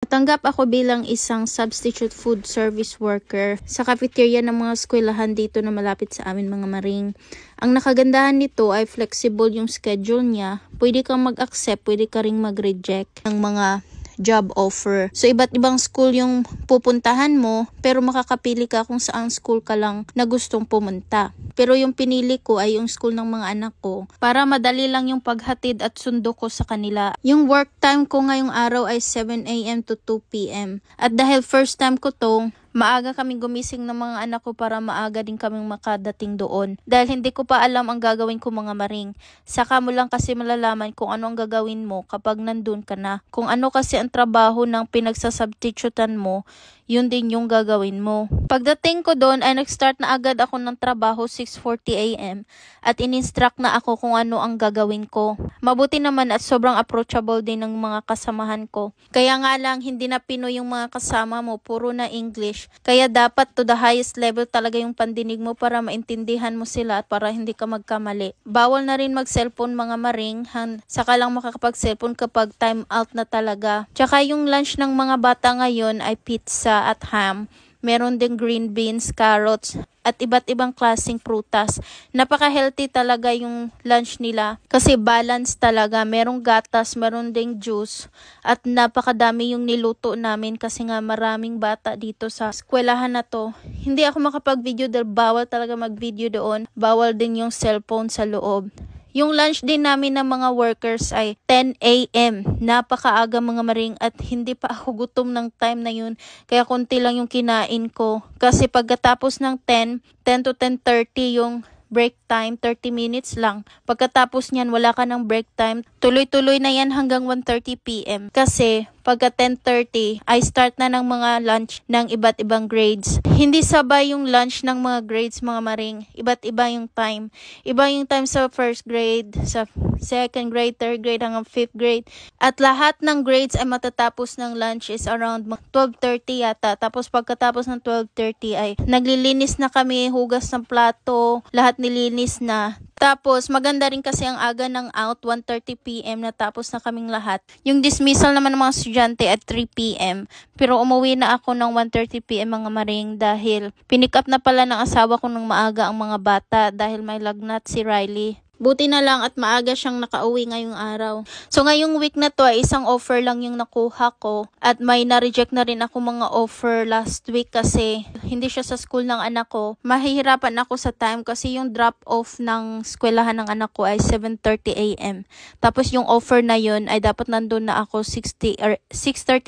Natanggap ako bilang isang substitute food service worker sa cafeteria ng mga eskwelahan dito na malapit sa amin mga maring. Ang nakagandahan nito ay flexible yung schedule niya. Pwede kang mag-accept, pwede ka ring mag-reject ng mga job offer. So, iba't ibang school yung pupuntahan mo, pero makakapili ka kung saang school ka lang na gustong pumunta. Pero yung pinili ko ay yung school ng mga anak ko para madali lang yung paghatid at sundo ko sa kanila. Yung work time ko ngayong araw ay 7 a.m. to 2 p.m. At dahil first time ko to, maaga kaming gumising ng mga anak ko para maaga din kaming makadating doon. Dahil hindi ko pa alam ang gagawin ko mga maring. Saka mo lang kasi malalaman kung ano ang gagawin mo kapag nandun ka na. Kung ano kasi ang trabaho ng pinagsasubstitutan mo, yun din yung gagawin mo. Pagdating ko doon ay nag-start na agad ako ng trabaho 6:40 a.m. at in-instruct na ako kung ano ang gagawin ko. Mabuti naman at sobrang approachable din ng mga kasamahan ko. Kaya nga lang hindi na Pinoy yung mga kasama mo, puro na English. Kaya dapat to the highest level talaga yung pandinig mo para maintindihan mo sila at para hindi ka magkamali. Bawal na rin mag-cellphone mga maring, saka lang makakapag-cellphone kapag time out na talaga. Tsaka yung lunch ng mga bata ngayon ay pizza at ham. Meron ding green beans, carrots, at iba't ibang klaseng prutas. Napaka-healthy talaga yung lunch nila kasi balance talaga. Merong gatas, meron ding juice, at napakadami yung niluto namin kasi nga maraming bata dito sa eskwelahan na to. Hindi ako makapag-video dahil bawal talaga mag-video doon. Bawal din yung cellphone sa loob. Yung lunch din namin ng mga workers ay 10 a.m. Napakaaga mga maring at hindi pa ako gutom ng time na yun. Kaya konti lang yung kinain ko. Kasi pagkatapos ng 10 to 10:30 yung break time, 30 minutes lang. Pagkatapos niyan, wala ka ng break time. Tuloy-tuloy na yan hanggang 1:30 p.m. Kasi pagka 10:30 ay start na ng mga lunch ng iba't ibang grades. Hindi sabay yung lunch ng mga grades mga maring. Iba't iba yung time. Iba yung time sa first grade, sa second grade, third grade, hanggang fifth grade. At lahat ng grades ay matatapos ng lunch is around 12:30 yata. Tapos pagkatapos ng 12:30 ay naglilinis na kami, hugas ng plato, lahat nilinis na. Tapos, maganda rin kasi ang aga ng out, 1:30 p.m. natapos na kaming lahat. Yung dismissal naman ng mga estudyante at 3 p.m. Pero umuwi na ako ng 1:30 p.m. mga maring dahil pinick up na pala ng asawa ko ng maaga ang mga bata dahil may lagnat si Riley. Buti na lang at maaga siyang nakauwi ngayong araw. So ngayong week na to ay isang offer lang yung nakuha ko at may na-reject na rin ako mga offer last week kasi hindi siya sa school ng anak ko. Mahihirapan ako sa time kasi yung drop off ng eskwelahan ng anak ko ay 7:30 a.m. Tapos yung offer na yun ay dapat nandun na ako 6:30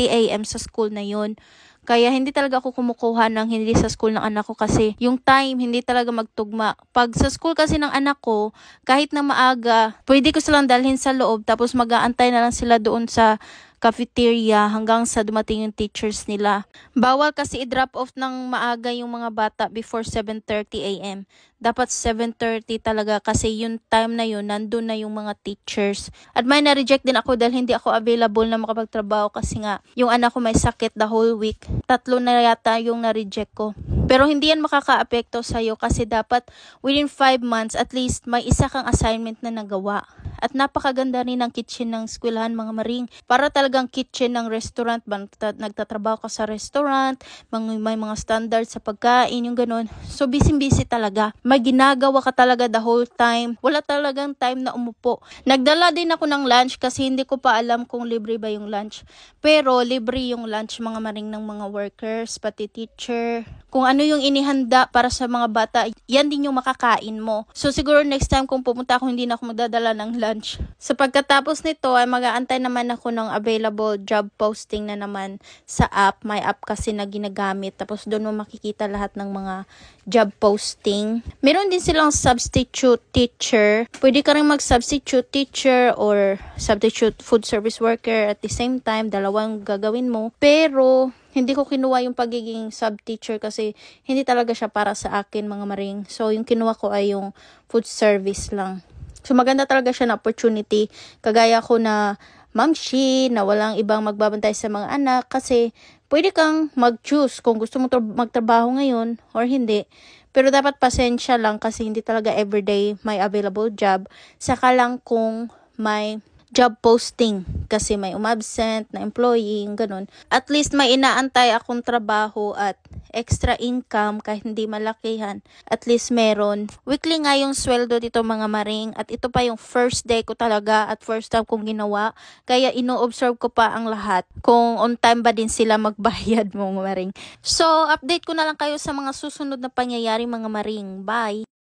a.m. sa school na yun. Kaya hindi talaga ako kumukuha ng hindi sa school ng anak ko kasi yung time hindi talaga magtugma. Pag sa school kasi ng anak ko, kahit na maaga, pwede ko silang dalhin sa loob tapos mag-aantay na lang sila doon sa cafeteria hanggang sa dumating yung teachers nila. Bawal kasi i-drop off ng maaga yung mga bata before 7:30 a.m. Dapat 7:30 talaga kasi yung time na yun, nandun na yung mga teachers. At may na-reject din ako dahil hindi ako available na makapagtrabaho kasi nga yung anak ko may sakit the whole week. 3 na yata yung na-reject ko. Pero hindi yan makaka-apekto sa'yo kasi dapat within 5 months at least may isa kang assignment na nagawa. At napakaganda rin ng kitchen ng eskwelahan mga maring. Para talagang kitchen ng restaurant. Nagtatrabaho ka sa restaurant, may mga standards sa pagkain, yung ganun. So busy-busy talaga. May ginagawa ka talaga the whole time. Wala talagang time na umupo. Nagdala din ako ng lunch kasi hindi ko pa alam kung libre ba yung lunch. Pero libre yung lunch mga maring ng mga workers, pati teacher. Kung ano yung inihanda para sa mga bata, yan din yung makakain mo. So siguro next time kung pumunta ako, hindi na ako magdadala ng lunch. So pagkatapos nito ay mag-aantay naman ako ng available job posting na naman sa app. May app kasi na ginagamit. Tapos doon mo makikita lahat ng mga job posting. Meron din silang substitute teacher. Pwede ka rin mag-substitute teacher or substitute food service worker at the same time. Dalawang gagawin mo. Pero hindi ko kinuha yung pagiging sub-teacher kasi hindi talaga siya para sa akin mga maring. So yung kinuha ko ay yung food service lang. So maganda talaga siya na opportunity. Kagaya ko na mamshi na walang ibang magbabantay sa mga anak kasi pwede kang mag-choose kung gusto mo magtrabaho ngayon or hindi. Pero dapat pasensya lang kasi hindi talaga everyday may available job. Saka lang kung may job posting kasi may umabsent na employee, ganun. At least may inaantay akong trabaho at extra income kahit hindi malakihan. At least meron. Weekly nga yung sweldo dito mga maring at ito pa yung first day ko talaga at first time kong ginawa. Kaya ino-observe ko pa ang lahat kung on time ba din sila magbayad mga maring. So, update ko na lang kayo sa mga susunod na pangyayari mga maring. Bye!